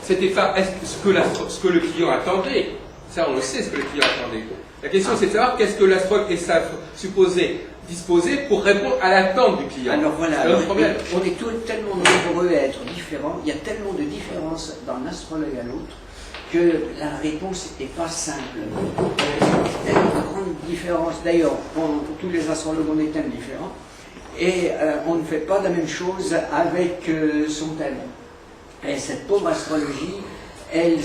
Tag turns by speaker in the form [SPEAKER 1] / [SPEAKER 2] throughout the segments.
[SPEAKER 1] c'était pas ce que le client attendait. Ça, on le sait, ce que le client attendait. La question, c'est de savoir qu'est-ce que l'astrologue est supposé disposer pour répondre à l'attente du client.
[SPEAKER 2] Alors voilà, on est tous tellement nombreux à être différents, il y a tellement de différences d'un astrologue à l'autre que la réponse n'est pas simple. Il y a une grande différence. D'ailleurs, tous les astrologues ont des thèmes différents et on ne fait pas la même chose avec son thème. Et cette pauvre astrologie, elle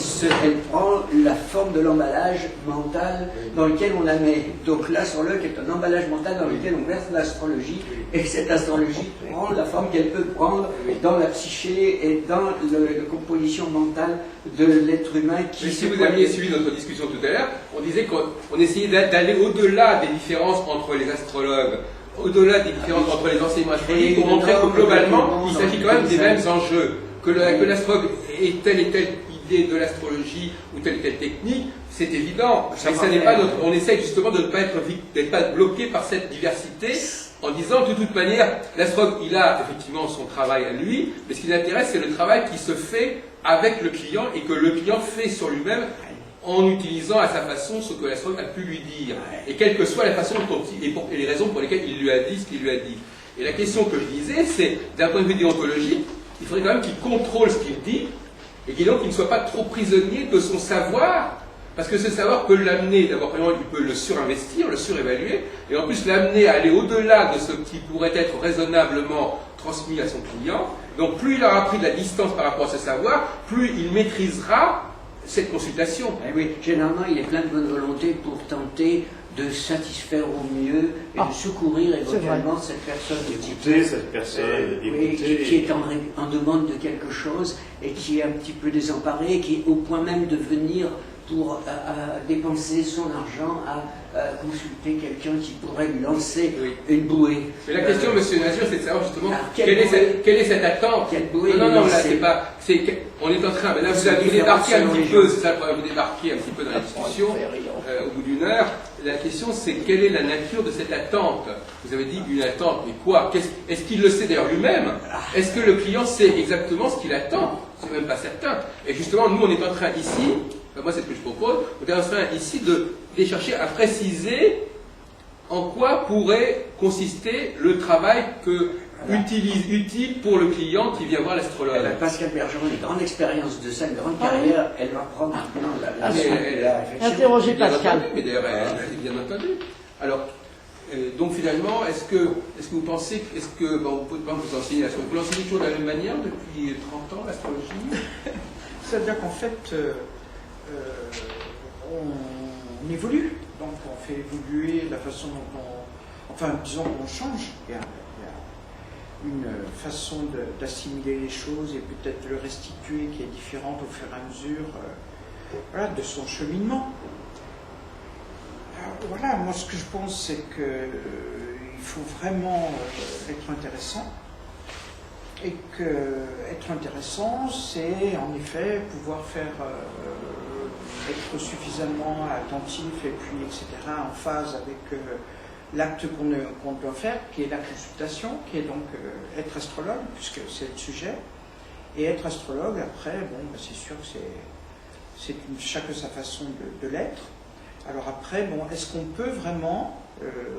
[SPEAKER 2] prend la forme de l'emballage mental dans lequel on la met. Donc l'astrologue est un emballage mental dans lequel on verse l'astrologie, et cette astrologie prend la forme qu'elle peut prendre dans la psyché et dans la composition mentale de l'être humain qui...
[SPEAKER 1] Si vous aviez suivi notre discussion tout à l'heure, on disait qu'on essayait d'aller au-delà des différences entre les astrologues, au-delà des différences entre les enseignements astrologiques, pour montrer que globalement, il s'agit quand même des mêmes enjeux. Que l'astrologue ait telle et telle idée de l'astrologie ou telle et telle technique, c'est évident. Mais ça n'est pas on essaye justement de ne pas d'être pas bloqué par cette diversité en disant de toute manière, l'astrologue, il a effectivement son travail à lui, mais ce qui l'intéresse, c'est le travail qui se fait avec le client et que le client fait sur lui-même en utilisant à sa façon ce que l'astrologue a pu lui dire. Et quelle que soit la façon dont et les raisons pour lesquelles il lui a dit ce qu'il lui a dit. Et la question que je disais, c'est d'un point de vue déontologique, il faudrait quand même qu'il contrôle ce qu'il dit et qu'il ne soit pas trop prisonnier de son savoir, parce que ce savoir peut l'amener, d'abord, il peut le surinvestir, le surévaluer, et en plus l'amener à aller au-delà de ce qui pourrait être raisonnablement transmis à son client. Donc plus il aura pris de la distance par rapport à ce savoir, plus il maîtrisera cette consultation.
[SPEAKER 2] Eh oui, généralement, il est plein de bonne volonté pour tenter de satisfaire au mieux et de secourir éventuellement cette personne qui est en demande de quelque chose et qui est un petit peu désemparée, qui est au point même de venir pour dépenser son argent à consulter quelqu'un qui pourrait lui lancer une bouée.
[SPEAKER 1] Mais la question, monsieur Nazir, c'est de savoir justement quelle est cette attente.
[SPEAKER 2] Quelle bouée
[SPEAKER 1] non, là, c'est pas... on est en train... Mais là, vous débarquez un petit peu, c'est ça le problème, vous débarquez un petit peu dans la discussion, au bout d'une heure. La question, c'est quelle est la nature de cette attente? Vous avez dit une attente, mais quoi? Est-ce qu'il le sait d'ailleurs lui-même? Est-ce que le client sait exactement ce qu'il attend? C'est même pas certain. Et justement, nous, on est en train ici, moi c'est ce que je propose, on est en train ici de chercher à préciser en quoi pourrait consister le travail utile pour le client qui vient voir l'astrologue.
[SPEAKER 2] Pascal Bergeron a une grande expérience de ça, une grande carrière, elle va prendre maintenant la
[SPEAKER 3] interroger Pascal.
[SPEAKER 1] Mais d'ailleurs, elle a bien entendu. Alors, donc finalement, est-ce que vous pensez, vous pouvez pas vous enseigner l'astrologie, vous l'enseignez toujours de la même manière depuis 30 ans, l'astrologie?
[SPEAKER 4] C'est-à-dire qu'en fait, on évolue, donc on fait évoluer la façon dont disons qu'on change. Il y a une façon d'assimiler les choses et peut-être de le restituer qui est différente au fur et à mesure de son cheminement. Voilà, moi ce que je pense, c'est qu'il faut vraiment être intéressant. Et que être intéressant, c'est en effet pouvoir être suffisamment attentif et puis etc. en phase avec l'acte qu'on doit faire, qui est la consultation, qui est donc être astrologue, puisque c'est le sujet. Et être astrologue, après, c'est sûr que c'est chacun sa façon de l'être. Alors après, est-ce qu'on peut vraiment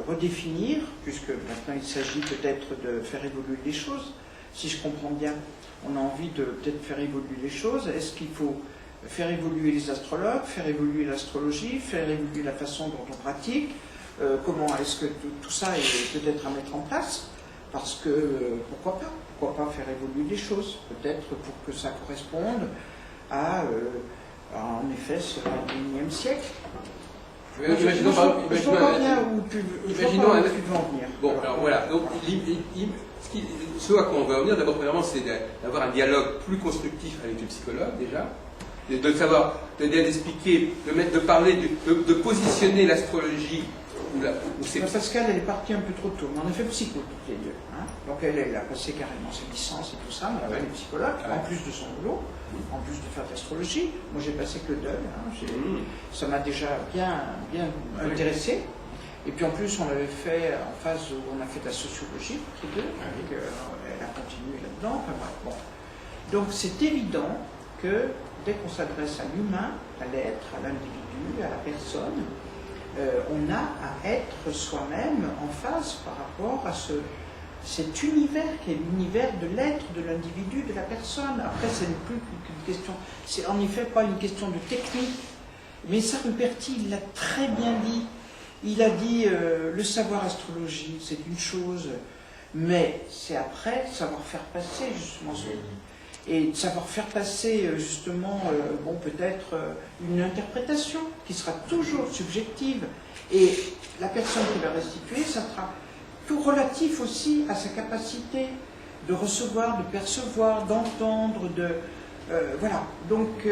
[SPEAKER 4] redéfinir, puisque maintenant il s'agit peut-être de faire évoluer les choses, si je comprends bien, on a envie de peut-être faire évoluer les choses. Est-ce qu'il faut faire évoluer les astrologues, faire évoluer l'astrologie, faire évoluer la façon dont on pratique? Comment est-ce que tout ça est peut-être à mettre en place? Parce que pourquoi pas faire évoluer les choses, peut-être pour que ça corresponde à en effet ce 21e siècle.
[SPEAKER 1] Imaginons
[SPEAKER 4] où tu veux en venir.
[SPEAKER 1] Bon, alors voilà. Donc, ce à quoi on va en venir, d'abord, premièrement, c'est d'avoir un dialogue plus constructif avec le psychologue, déjà. De savoir, d'expliquer, de parler, de positionner l'astrologie.
[SPEAKER 4] Pascal, elle est partie un peu trop tôt, mais on a fait psycho toutes les deux. Hein. Donc elle a passé carrément ses licences et tout ça, mais elle est psychologue, en plus de son boulot, en plus de faire de l'astrologie. Moi j'ai passé que deux, ça m'a déjà bien intéressé. Et puis en plus on l'avait fait en phase où on a fait de la sociologie, toutes les deux, et elle a continué là-dedans. Enfin, bon. Donc c'est évident que dès qu'on s'adresse à l'humain, à l'être, à l'individu, à la personne, on a à être soi-même en phase par rapport à cet univers qui est l'univers de l'être, de l'individu, de la personne. Après, ce n'est plus qu'une question, c'est en effet pas une question de technique, mais Saruberti, il l'a très bien dit. Il a dit le savoir astrologie, c'est une chose, mais c'est après savoir faire passer justement ce et savoir faire passer justement, bon, peut-être une interprétation qui sera toujours subjective, et la personne qui va restituer, ça sera tout relatif aussi à sa capacité de recevoir, de percevoir, d'entendre, voilà. Donc,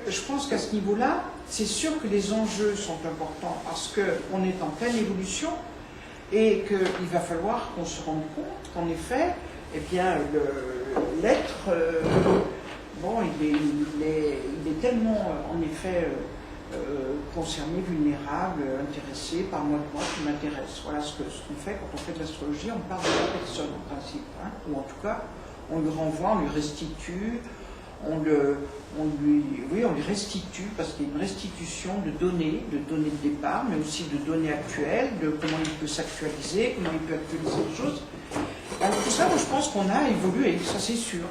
[SPEAKER 4] je pense qu'à ce niveau-là, c'est sûr que les enjeux sont importants parce qu'on est en pleine évolution et qu'il va falloir qu'on se rende compte qu'en effet, eh bien, l'être, bon, il est tellement, en effet, concerné, vulnérable, intéressé par moi qui m'intéresse. Voilà ce qu'on fait quand on fait de l'astrologie, on parle de la personne en principe, hein, ou en tout cas, on lui renvoie, on lui restitue, on lui restitue, parce qu'il y a une restitution de données de départ, mais aussi de données actuelles, de comment il peut s'actualiser, comment il peut actualiser les choses. Alors, tout ça, moi, je pense qu'on a évolué, ça c'est sûr,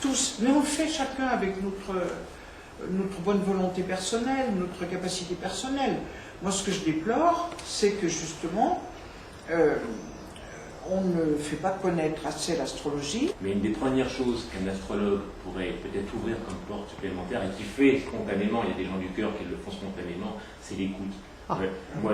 [SPEAKER 4] tous, mais on le fait chacun avec notre bonne volonté personnelle, notre capacité personnelle. Moi, ce que je déplore, c'est que justement, on ne fait pas connaître assez l'astrologie.
[SPEAKER 5] Mais une des premières choses qu'un astrologue pourrait peut-être ouvrir comme porte supplémentaire et qui fait spontanément, il y a des gens du cœur qui le font spontanément, c'est l'écoute. Moi,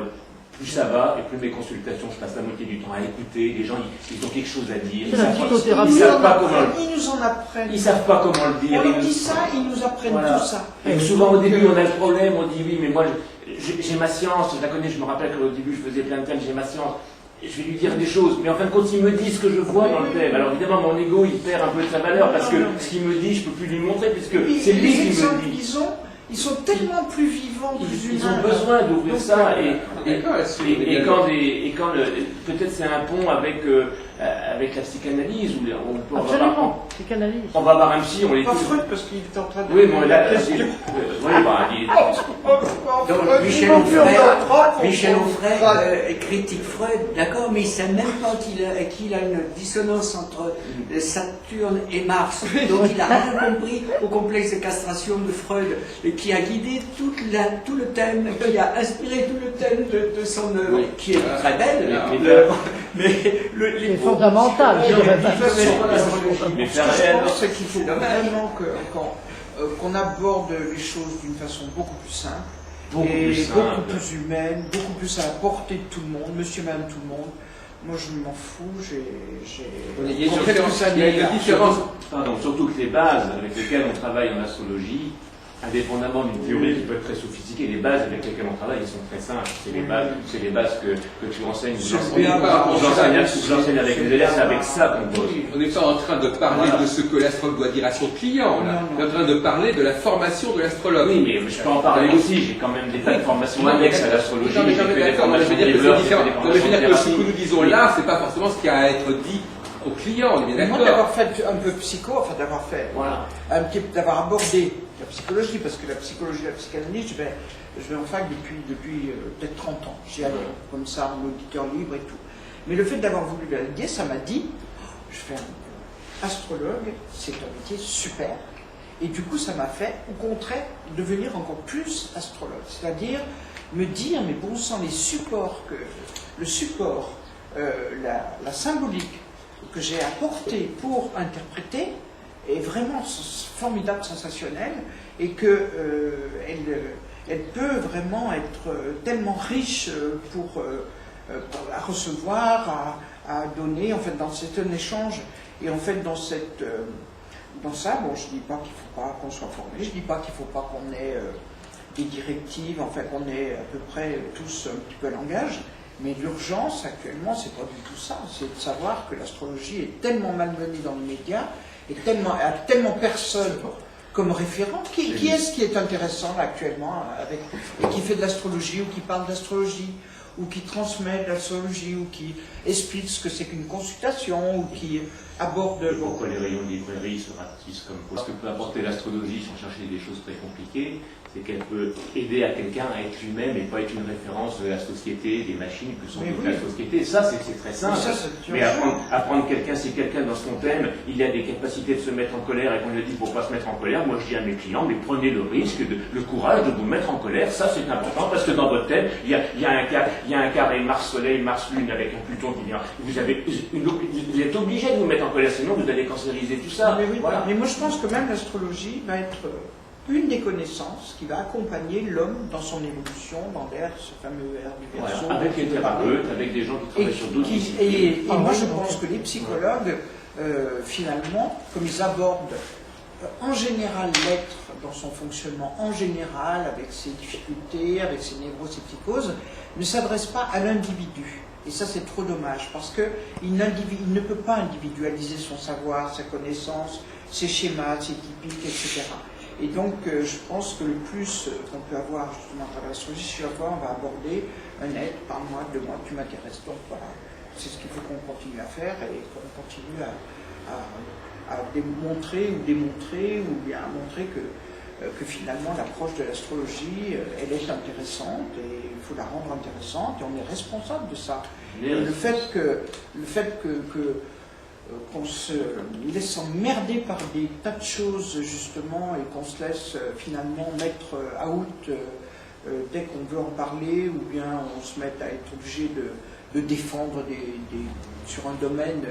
[SPEAKER 5] plus ça va, et plus mes consultations, je passe la moitié du temps à écouter. Les gens, ils ont quelque chose à dire. Ils savent pas comment.
[SPEAKER 4] Ils nous en apprennent.
[SPEAKER 5] Ils savent pas comment le dire.
[SPEAKER 4] On leur dit ça, ils nous apprennent tout ça.
[SPEAKER 5] Et souvent au début, on a le problème, on dit oui, mais moi, j'ai ma science, je la connais, je me rappelle qu'au début, je faisais plein de thèmes, j'ai ma science. Et je vais lui dire des choses, mais en fin de compte, il me dit ce que je vois dans le thème. Alors évidemment, mon ego, il perd un peu de sa valeur, parce que ce qu'il me dit, je peux plus lui montrer, puisque c'est lui qui me dit.
[SPEAKER 4] Ils sont tellement plus vivants, plus humains.
[SPEAKER 5] Ils ont besoin d'ouvrir ça, et quand peut-être c'est un pont avec la psychanalyse, où
[SPEAKER 3] absolument, psychanalyse.
[SPEAKER 5] On va voir un psy, on les
[SPEAKER 4] pas Freud, parce qu'il est en train de...
[SPEAKER 5] Oui, bon, là,
[SPEAKER 2] donc Michel Onfray critique Freud, d'accord, mais il ne sait même pas qu'il a une dissonance entre Saturne et Mars. Donc il n'a rien compris au complexe de castration de Freud, qui a guidé tout le thème, qui a inspiré tout le thème de son œuvre, qui est très belle, mais les
[SPEAKER 3] fondamental.
[SPEAKER 5] Mais
[SPEAKER 4] ce que je pense, c'est qu'il faut vraiment qu'on aborde les choses d'une façon beaucoup plus simple, beaucoup plus humaine, beaucoup plus à la portée de tout le monde, monsieur, madame, tout le monde. Moi, je m'en fous,
[SPEAKER 1] il y a une différence.
[SPEAKER 5] Pardon, surtout que les bases avec lesquelles on travaille en astrologie, indépendamment d'une théorie qui peut être très sophistiquée, les bases avec lesquelles on travaille, ils sont très simples. C'est les bases que tu enseignes, vous enseignez avec les élèves, c'est avec ça qu'on pose.
[SPEAKER 1] On n'est pas en train de parler de ce que l'astrologue doit dire à son client, là. On est en train de parler de la formation de l'astrologue.
[SPEAKER 5] Oui, mais je peux en parler aussi, j'ai quand même des tas de formations annexes à l'astrologie.
[SPEAKER 1] Non, mais je veux dire que c'est différent. Je veux dire que ce que nous disons là, c'est pas forcément ce qui a à être dit au client, on est bien d'accord.
[SPEAKER 4] Moi, d'avoir fait un peu psycho, enfin d'avoir fait, d'avoir abordé la psychologie, parce que la psychologie, la psychanalyse, je vais en fac depuis peut-être 30 ans. J'y allais comme ça, en auditeur libre et tout. Mais le fait d'avoir voulu l'allier, ça m'a dit, je fais un astrologue, c'est un métier super. Et du coup, ça m'a fait, au contraire, devenir encore plus astrologue. C'est-à-dire me dire, mais bon sang, le support, la symbolique que j'ai apporté pour interpréter est vraiment formidable, sensationnelle, et que elle peut vraiment être tellement riche à recevoir, à donner, en fait, dans cet échange, et en fait, dans ça, bon, je ne dis pas qu'il ne faut pas qu'on soit formé, je ne dis pas qu'il ne faut pas qu'on ait des directives, enfin qu'on ait à peu près tous un petit peu un langage, mais l'urgence actuellement, c'est pas du tout ça, c'est de savoir que l'astrologie est tellement malmenée dans les médias, et a tellement personne comme référent. Qui est-ce qui est intéressant là, actuellement, qui fait de l'astrologie ou qui parle d'astrologie, ou qui transmet de l'astrologie, ou qui explique ce que c'est qu'une consultation, ou qui aborde...
[SPEAKER 5] Et pourquoi les rayons de librairie se ratissent comme quoi? Ce que peut apporter l'astrologie sans chercher des choses très compliquées, c'est qu'elle peut aider à quelqu'un à être lui-même et pas être une référence de la société, des machines que sont toute la société. Ça, c'est très simple. Mais apprendre quelqu'un, si quelqu'un dans son thème, il a des capacités de se mettre en colère et qu'on lui dit pour pas se mettre en colère, moi je dis à mes clients, mais prenez le risque, le courage de vous mettre en colère. Ça, c'est important parce que dans votre thème, il y a un carré Mars-Soleil, Mars-Lune avec un Pluton qui vient. Vous êtes obligé de vous mettre en colère, sinon vous allez cancériser tout ça.
[SPEAKER 4] Mais, oui,
[SPEAKER 5] voilà.
[SPEAKER 4] Mais moi je pense que même l'astrologie va être une des connaissances qui va accompagner l'homme dans son évolution, dans l'air, ce fameux air du Verseau.
[SPEAKER 5] Voilà, avec les thérapeutes, avec des gens qui travaillent sur d'autres disciplines.
[SPEAKER 4] Et moi je pense que les psychologues, finalement, comme ils abordent en général l'être dans son fonctionnement, en général, avec ses difficultés, avec ses névroses, ses psychoses, ne s'adressent pas à l'individu. Et ça, c'est trop dommage, parce qu'il ne peut pas individualiser son savoir, sa connaissance, ses schémas, ses typiques, etc. Et donc, je pense que le plus qu'on peut avoir justement à travers l'astrologie, c'est chaque fois on va aborder un être, parle-moi, de moi, tu m'intéresses. Donc voilà, c'est ce qu'il faut qu'on continue à faire et qu'on continue à démontrer ou bien à montrer que finalement l'approche de l'astrologie, elle est intéressante et il faut la rendre intéressante et on est responsable de ça. Et le fait qu'on se laisse emmerder par des tas de choses justement et qu'on se laisse finalement mettre out dès qu'on veut en parler ou bien on se met à être obligé de défendre sur un domaine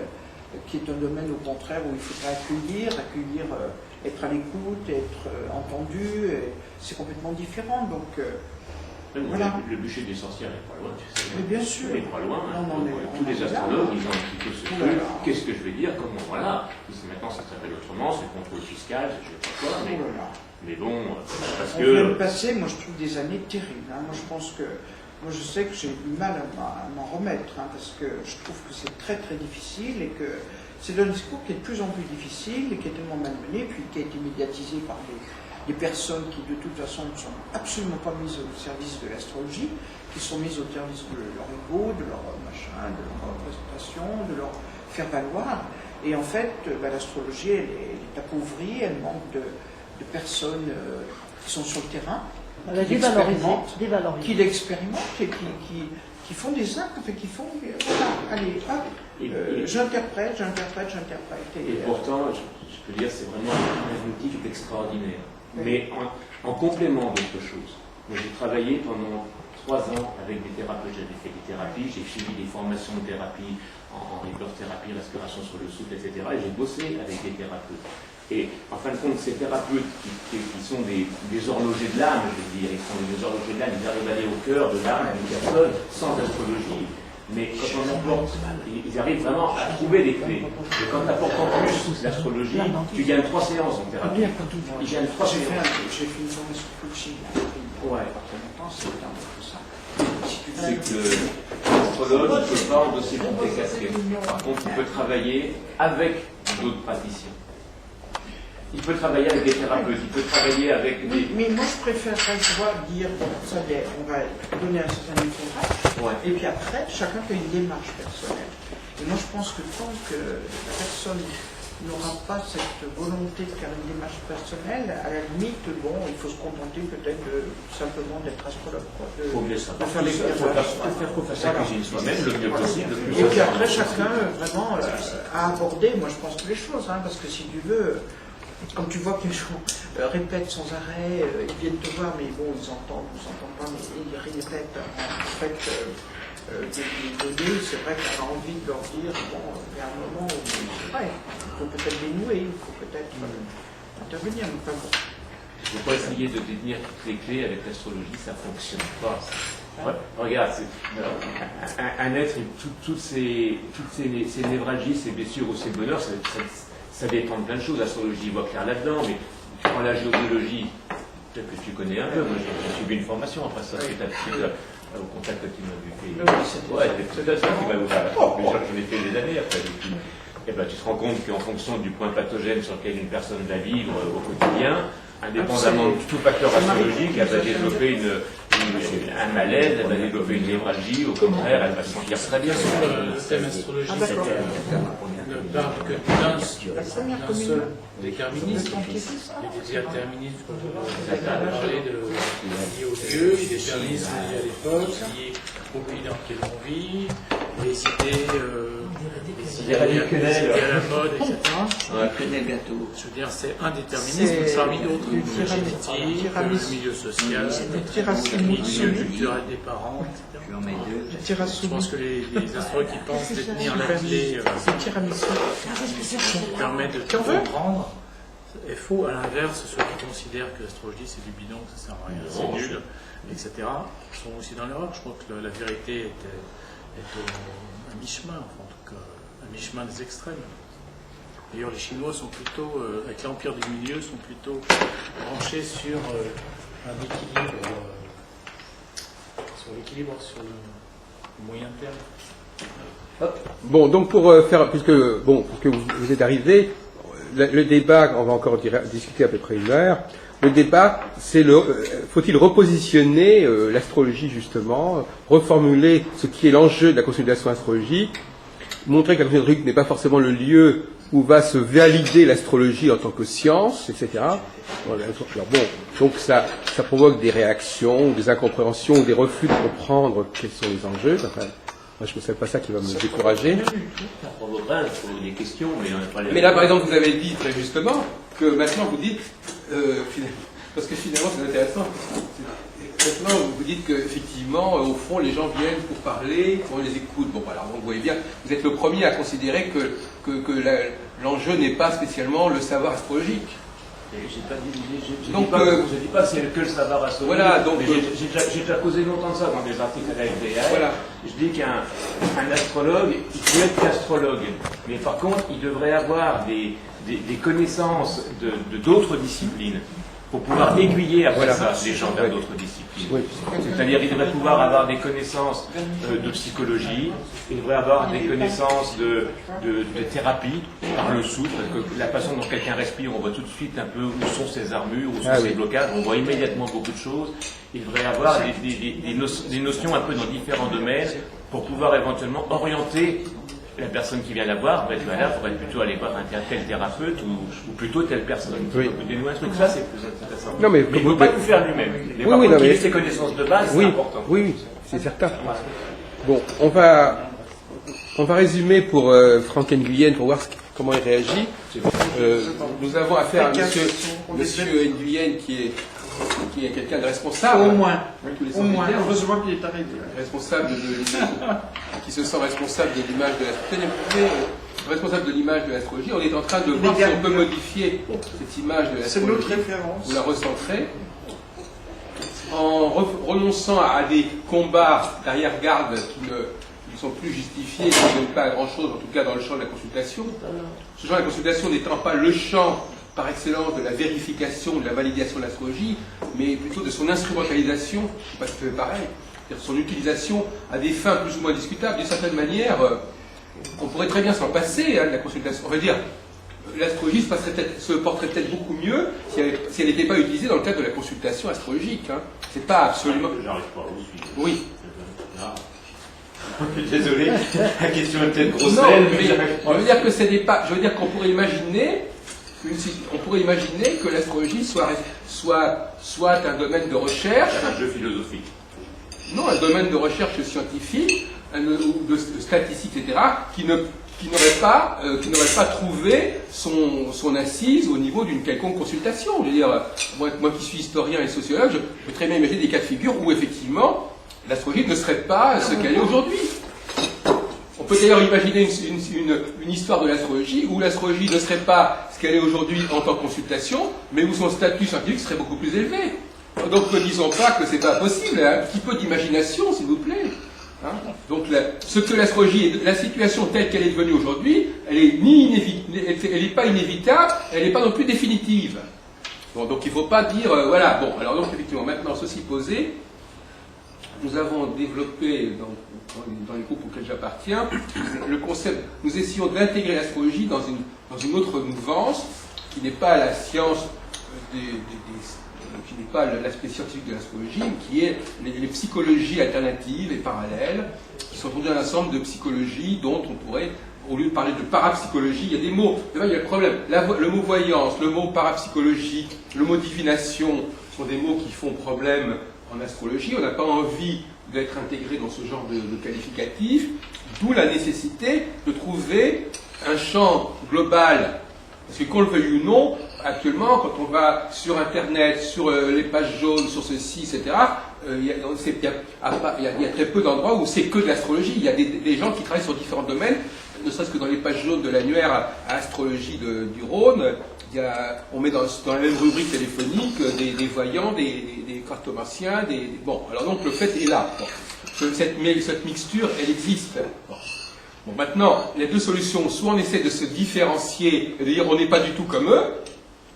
[SPEAKER 4] qui est un domaine au contraire où il faudrait accueillir, être à l'écoute, être entendu, c'est complètement différent. Donc
[SPEAKER 5] voilà. Le bûcher des sorcières n'est pas loin, tu sais.
[SPEAKER 4] Mais bien sûr.
[SPEAKER 5] Il n'est pas loin.
[SPEAKER 4] Non,
[SPEAKER 5] tous les astrologues, ils ont un petit peu ce truc. Qu'est-ce que je vais dire? Comment, voilà. Maintenant, ça s'appelle autrement, c'est le contrôle fiscal, je ne sais pas quoi. Mais bon, parce que...
[SPEAKER 4] On vient de passer, moi je trouve des années terribles. Moi je pense que... Moi je sais que j'ai du mal à m'en remettre, parce que je trouve que c'est très très difficile et que c'est un discours qui est de plus en plus difficile et qui est tellement malmené, puis qui a été médiatisé par des personnes qui de toute façon ne sont absolument pas mises au service de l'astrologie, qui sont mises au service de leur ego, de leur machin, de leur représentation, de leur faire valoir. Et en fait, l'astrologie, elle est appauvrie, elle manque de personnes qui sont sur le terrain, qui l'expérimentent et qui font des actes, qui font, voilà, allez, hop, j'interprète.
[SPEAKER 5] Et pourtant, je peux dire, c'est vraiment un outil qui est extraordinaire. Oui. Mais en complément d'autre chose, j'ai travaillé pendant 3 ans avec des thérapeutes, j'avais fait des thérapies, j'ai suivi des formations de thérapie en rebirth thérapie, respiration sur le souffle, etc. Et j'ai bossé avec des thérapeutes. Et en fin de compte, ces thérapeutes qui sont des horlogers de l'âme, je veux dire, ils sont des horlogers de l'âme, ils arrivent à aller au cœur de l'âme d'une personne sans astrologie. Mais quand on apporte, ils arrivent vraiment à trouver des clés. Et quand tu apportes en plus l'astrologie, tu gagnes 3 séances en thérapie. Ils gagnent 3 séances.
[SPEAKER 4] J'ai fait une formation coaching il y a pas très longtemps, c'est un peu ça.
[SPEAKER 5] C'est que l'astrologue ne peut pas endosser toutes les casquettes. Par contre, il peut travailler avec d'autres praticiens. Il peut travailler avec des thérapeutes, il peut travailler avec des...
[SPEAKER 4] Mais moi je préférerais dire, ça y est, on va donner un certain nombre de contrats, et puis après, chacun fait une démarche personnelle. Et moi je pense que tant que la personne n'aura pas cette volonté de faire une démarche personnelle, à la limite, bon, il faut se contenter peut-être simplement d'être astrologue.
[SPEAKER 5] Il faut
[SPEAKER 4] faire les
[SPEAKER 5] cuisine soi-même le mieux possible.
[SPEAKER 4] Et puis après, chacun vraiment a abordé, moi je pense, toutes les choses, parce que si tu veux... Comme tu vois que les gens répètent sans arrêt, ils viennent te voir, mais bon, ils entendent, ils s'entendent pas, mais ils répètent en fait des données. C'est vrai qu'on a envie de leur dire, bon, il y a un moment où c'est vrai, il faut peut-être dénouer, il faut peut-être intervenir. Enfin, bon.
[SPEAKER 5] Il ne faut pas essayer de détenir toutes les clés avec l'astrologie, ça ne fonctionne pas. Regarde, un être, toutes ces névralgies, ces blessures ou ces bonheurs, ça dépend de plein de choses. L'astrologie voit clair là-dedans, mais tu prends la géologie, peut-être que tu connais un peu. Moi, j'ai suivi une formation après ça, c'est au contact que tu m'as vu. C'est ça qui m'a ouvert. J'en ai fait des années après. Et ben, tu te rends compte qu'en fonction du point pathogène sur lequel une personne va vivre au quotidien, indépendamment de tout facteur astrologique, elle va développer un malaise, elle va développer une névralgie, au contraire, elle va se sentir très bien.
[SPEAKER 6] Sur le thème astrologique, ne parle que d'un seul déterminisme. Les déterminismes, comme vous avez parlé, liés aux dieux, les déterminismes liés à l'époque, liés au pays dans lequel on vit, les idées à la mode, etc. Je veux dire, c'est un déterminisme parmi d'autres. Le génétique, le milieu social, le milieu culturel des parents, etc. Je pense que les astrologues qui pensent détenir la clé permet de tout comprendre. est faux. À l'inverse, ceux qui considèrent que l'astrologie c'est du bidon, que ça sert à rien, c'est nul, etc., sont aussi dans l'erreur. Je crois que la vérité est à mi-chemin, enfin, en tout cas, à mi-chemin des extrêmes. D'ailleurs, les Chinois sont plutôt, avec l'empire du milieu, sont plutôt branchés sur un équilibre, sur le moyen terme.
[SPEAKER 1] Bon, donc pour faire, puisque vous êtes arrivé, le débat, on va encore discuter à peu près une heure. Le débat, c'est faut-il repositionner l'astrologie justement, reformuler ce qui est l'enjeu de la consultation astrologique, montrer que la consultation astrologique n'est pas forcément le lieu où va se valider l'astrologie en tant que science, etc. Alors bon, donc ça provoque des réactions, des incompréhensions, des refus de comprendre quels sont les enjeux. Enfin, moi, je ne sais pas ça qui va me décourager.
[SPEAKER 5] Ça provoquera des questions,
[SPEAKER 1] mais là, par exemple, vous avez dit très justement que maintenant vous dites, parce que finalement c'est intéressant, maintenant vous dites qu'effectivement, au fond, les gens viennent pour parler, on les écoute. Bon, voilà, donc vous voyez bien, vous êtes le premier à considérer que l'enjeu n'est pas spécialement le savoir astrologique.
[SPEAKER 5] Je ne dis pas que c'est que le savoir astrologique.
[SPEAKER 1] Voilà, donc
[SPEAKER 5] j'ai déjà causé longtemps de ça dans des articles à la FDR.
[SPEAKER 1] Voilà.
[SPEAKER 5] Je dis qu'un astrologue, il peut être qu'astrologue, mais par contre, il devrait avoir des connaissances de d'autres disciplines pour pouvoir aiguiller après ça les gens vers d'autres disciplines. Oui. C'est-à-dire qu'il devrait pouvoir avoir des connaissances de psychologie, il devrait avoir des connaissances de thérapie par le souffle, parce que la façon dont quelqu'un respire, on voit tout de suite un peu où sont ses armures, où sont ses blocages, on voit immédiatement beaucoup de choses. Il devrait avoir des notions un peu dans différents domaines pour pouvoir éventuellement orienter la personne qui vient la voir. Ben, il faudrait plutôt aller voir un tel thérapeute ou plutôt telle personne.
[SPEAKER 1] Oui.
[SPEAKER 5] Ça, c'est plus intéressant.
[SPEAKER 1] Non, mais
[SPEAKER 5] il ne peut pas tout faire lui-même. Mais par contre, qu'il ait ses connaissances de base, c'est important.
[SPEAKER 1] Oui, c'est certain. Bon, on va résumer pour Franck Nguyen pour voir comment il réagit. Nous avons affaire à monsieur Nguyen qui est quelqu'un de responsable.
[SPEAKER 4] Au moins. Heureusement qu'il est arrivé.
[SPEAKER 1] Responsable qui se sent responsable de l'image de l'astrologie. Responsable de l'image de l'astrologie. On est en train de voir si on peut modifier cette image de l'astrologie.
[SPEAKER 4] C'est notre référence.
[SPEAKER 1] Vous la recentrer. En renonçant à des combats d'arrière-garde qui ne sont plus justifiés, qui ne donnent pas à grand-chose, en tout cas dans le champ de la consultation. Ce champ de la consultation n'étant pas le champ par excellence de la vérification, de la validation de l'astrologie, mais plutôt de son instrumentalisation, parce que c'est pareil, c'est-à-dire son utilisation à des fins plus ou moins discutables. D'une certaine manière, on pourrait très bien s'en passer de la consultation. On va dire, l'astrologie se porterait peut-être beaucoup mieux si elle n'était pas utilisée dans le cadre de la consultation astrologique. C'est pas absolument...
[SPEAKER 5] J'arrive pas à vous suivre.
[SPEAKER 1] Oui.
[SPEAKER 5] Désolé, la question est peut-être grosse.
[SPEAKER 1] Non, mais je veux dire que ce n'est pas... Je veux dire qu'on pourrait imaginer... On pourrait imaginer que l'astrologie soit un domaine de recherche.
[SPEAKER 5] Un jeu philosophique.
[SPEAKER 1] Non, un domaine de recherche scientifique, ou de statistique, etc., qui n'aurait pas trouvé son assise au niveau d'une quelconque consultation. Je veux dire, moi qui suis historien et sociologue, je peux très bien imaginer des cas de figure où effectivement l'astrologie ne serait pas ce qu'elle est aujourd'hui. On peut d'ailleurs imaginer une histoire de l'astrologie où l'astrologie ne serait pas ce qu'elle est aujourd'hui en tant que consultation, mais où son statut scientifique serait beaucoup plus élevé. Donc ne disons pas que c'est pas possible, un petit peu d'imagination s'il vous plaît. Donc ce que l'astrologie est, la situation telle qu'elle est devenue aujourd'hui, elle n'est pas inévitable, elle n'est pas non plus définitive. Bon, donc il ne faut pas dire, voilà, bon, alors donc effectivement, maintenant ceci posé, nous avons développé dans les groupes auxquels j'appartiens le concept, nous essayons d'intégrer l'astrologie dans une autre mouvance qui n'est pas la science qui n'est pas l'aspect scientifique de l'astrologie, mais qui est les psychologies alternatives et parallèles, qui sont aujourd'hui un ensemble de psychologies dont on pourrait, au lieu de parler de parapsychologie, il y a des mots, il y a le problème, le mot voyance, le mot parapsychologie, le mot divination, sont des mots qui font problème en astrologie. On n'a pas envie d'être intégré dans ce genre de qualificatif, d'où la nécessité de trouver un champ global, parce que qu'on le veuille ou non, actuellement, quand on va sur Internet, sur les pages jaunes, sur ceci, etc., il y a très peu d'endroits où c'est que de l'astrologie. Il y a des gens qui travaillent sur différents domaines, ne serait-ce que dans les pages jaunes de l'annuaire à astrologie du Rhône, on met dans la même rubrique téléphonique des voyants, des cartomanciens, bon, alors donc le fait est là. Bon. Cette mixture, elle existe. Bon, maintenant, les deux solutions, soit on essaie de se différencier et de dire on n'est pas du tout comme eux,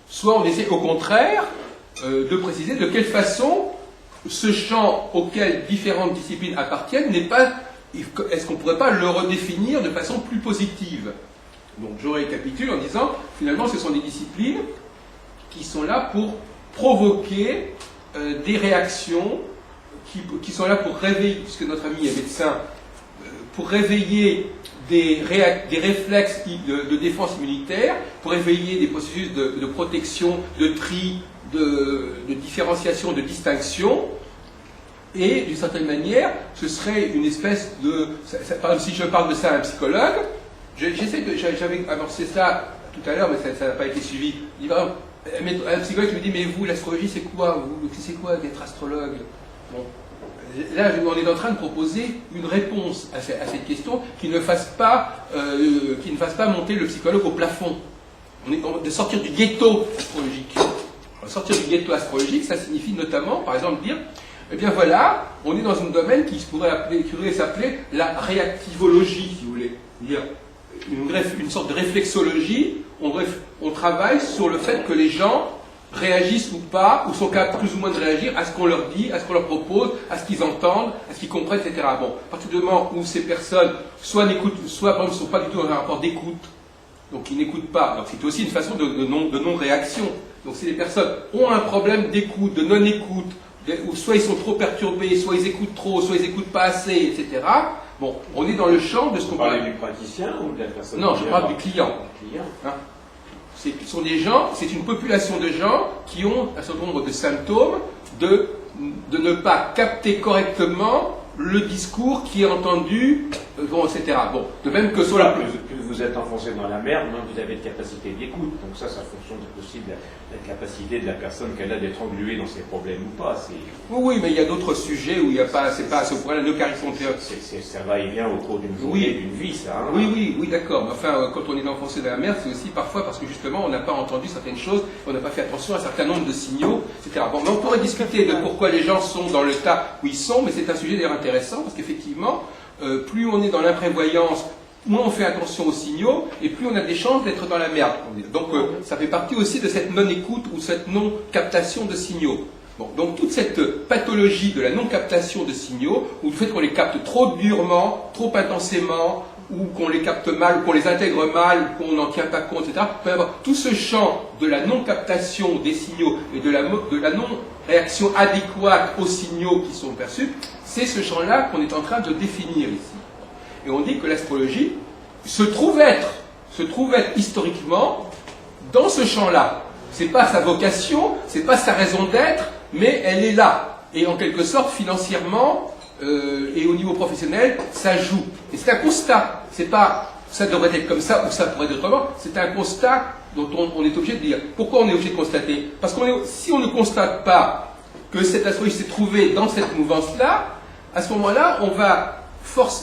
[SPEAKER 1] soit on essaie au contraire de préciser de quelle façon ce champ auquel différentes disciplines appartiennent n'est pas. Est-ce qu'on ne pourrait pas le redéfinir de façon plus positive? Donc je récapitule en disant, finalement ce sont des disciplines qui sont là pour provoquer des réactions, qui sont là pour réveiller, puisque notre ami est médecin, pour réveiller des réflexes de défense immunitaire, pour réveiller des processus de protection, de tri, de différenciation, de distinction. Et d'une certaine manière, ce serait une espèce de... Par exemple, si je parle de ça à un psychologue, j'avais amorcé ça tout à l'heure, mais ça n'a pas été suivi. Il dit, par exemple, un psychologue me dit, mais vous, l'astrologie, c'est quoi? C'est quoi d'être astrologue? Bon. Là, on est en train de proposer une réponse à cette question qui ne fasse pas monter le psychologue au plafond. De sortir du ghetto astrologique. Sortir du ghetto astrologique, ça signifie notamment, par exemple, dire, eh bien voilà, on est dans un domaine qui pourrait s'appeler la réactivologie, si vous voulez. Dire une sorte de réflexologie. On travaille sur le fait que les gens réagissent ou pas, ou sont capables plus ou moins de réagir à ce qu'on leur dit, à ce qu'on leur propose, à ce qu'ils entendent, à ce qu'ils comprennent, etc. Bon, à partir du moment où ces personnes soit n'écoutent, soit par exemple, ne sont pas du tout dans un rapport d'écoute, donc ils n'écoutent pas, donc c'est aussi une façon de non-réaction. Donc si les personnes ont un problème d'écoute, de non-écoute, ou soit ils sont trop perturbés, soit ils écoutent trop, soit ils n'écoutent pas assez, etc. Bon, on est dans le champ de ce qu'on parle.
[SPEAKER 5] Vous parlez du praticien ou de la personne?
[SPEAKER 1] Non, je parle du client. Hein? Ce sont des gens, c'est une population de gens qui ont un certain nombre de symptômes de ne pas capter correctement le discours qui est entendu, bon, etc. Bon, de même que sur
[SPEAKER 5] plus vous êtes enfoncé dans la merde, moins vous avez de capacité d'écoute. Donc ça fonctionne aussi de la capacité de la personne qu'elle a d'être engluée dans ses problèmes ou pas.
[SPEAKER 1] Oui, mais il y a d'autres sujets où il n'y a pas, c'est pas ce point-là de carison.
[SPEAKER 5] Ça va et vient au cours d'une journée, d'une vie, ça. Hein.
[SPEAKER 1] Oui, d'accord. Mais enfin, quand on est enfoncé dans la merde, c'est aussi parfois parce que justement, on n'a pas entendu certaines choses, on n'a pas fait attention à un certain nombre de signaux, etc. Bon, mais on pourrait discuter de pourquoi les gens sont dans l'état où ils sont, mais c'est un sujet d'ailleurs intéressant parce qu'effectivement, plus on est dans l'imprévoyance, moins on fait attention aux signaux, et plus on a des chances d'être dans la merde. Donc ça fait partie aussi de cette non-écoute ou cette non-captation de signaux. Bon, donc toute cette pathologie de la non-captation de signaux, ou du fait qu'on les capte trop durement, trop intensément, ou qu'on les capte mal, ou qu'on les intègre mal, ou qu'on n'en tient pas compte, etc. Tout ce champ de la non-captation des signaux et de la non-réaction adéquate aux signaux qui sont perçus, c'est ce champ-là qu'on est en train de définir ici. Et on dit que l'astrologie se trouve être historiquement dans ce champ-là. C'est pas sa vocation, c'est pas sa raison d'être, mais elle est là. Et en quelque sorte, financièrement et au niveau professionnel, ça joue. Et c'est un constat. C'est pas ça devrait être comme ça ou ça pourrait être autrement. C'est un constat dont on est obligé de dire. Pourquoi on est obligé de constater? Parce que si on ne constate pas que cette astrologie s'est trouvée dans cette mouvance-là, à ce moment-là, on va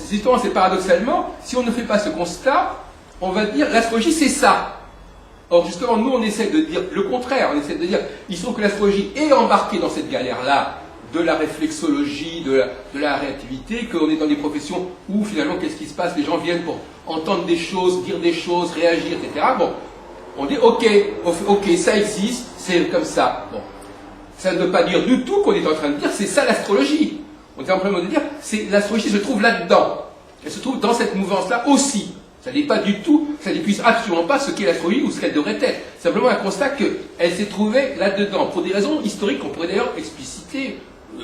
[SPEAKER 1] justement, c'est paradoxalement, si on ne fait pas ce constat, on va dire l'astrologie c'est ça. Or justement, nous on essaie de dire le contraire, on essaie de dire, il faut que l'astrologie est embarquée dans cette galère-là de la réflexologie, de la réactivité, qu'on est dans des professions où finalement qu'est-ce qui se passe, les gens viennent pour entendre des choses, dire des choses, réagir, etc. Bon, on dit ok, ça existe, c'est comme ça. Bon, ça ne veut pas dire du tout qu'on est en train de dire c'est ça l'astrologie. On est en train de dire, l'astrologie se trouve là-dedans. Elle se trouve dans cette mouvance-là aussi. Ça n'est pas du tout, ça n'épuise absolument pas ce qu'est l'astrologie ou ce qu'elle devrait être. Simplement un constat qu'elle s'est trouvée là-dedans, pour des raisons historiques qu'on pourrait d'ailleurs expliciter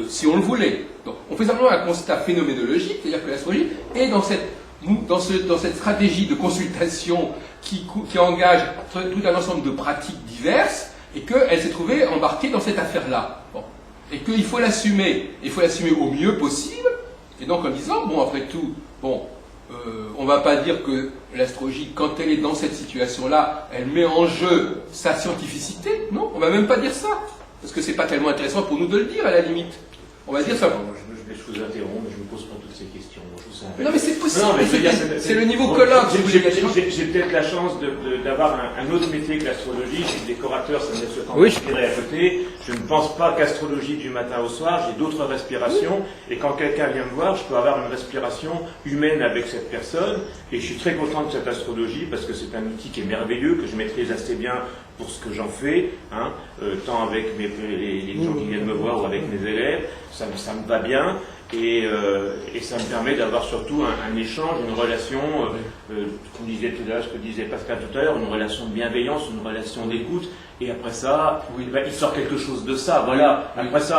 [SPEAKER 1] si on le voulait. Donc, on fait simplement un constat phénoménologique, c'est-à-dire que l'astrologie est dans cette stratégie de consultation qui engage tout un ensemble de pratiques diverses, et qu'elle s'est trouvée embarquée dans cette affaire-là. Bon. Et qu'il faut l'assumer, au mieux possible, et donc en disant, bon, après tout, bon, on ne va pas dire que l'astrologie, quand elle est dans cette situation-là, elle met en jeu sa scientificité, non, on ne va même pas dire ça, parce que c'est pas tellement intéressant pour nous de le dire, à la limite. On va dire ça.
[SPEAKER 5] Je vous interromps, mais je ne me pose pas toutes ces questions.
[SPEAKER 1] Non, mais c'est possible.
[SPEAKER 5] Non, mais
[SPEAKER 1] c'est le niveau colloque.
[SPEAKER 5] J'ai peut-être la chance d'avoir un autre métier que l'astrologie. Je suis décorateur, ça me laisse le temps de respirer à côté. Je ne pense pas qu'astrologie du matin au soir. J'ai d'autres respirations. Et quand quelqu'un vient me voir, je peux avoir une respiration humaine avec cette personne. Et je suis très content de cette astrologie parce que c'est un outil qui est merveilleux, que je maîtrise assez bien pour ce que j'en fais, hein, tant avec les gens qui viennent me voir ou avec mes élèves. Ça me va bien. Et ça me permet d'avoir surtout un échange, une relation, comme disait tout à l'heure, ce que disait Pascal tout à l'heure, une relation de bienveillance, une relation d'écoute, et après ça, il sort quelque chose de ça, voilà. Après ça,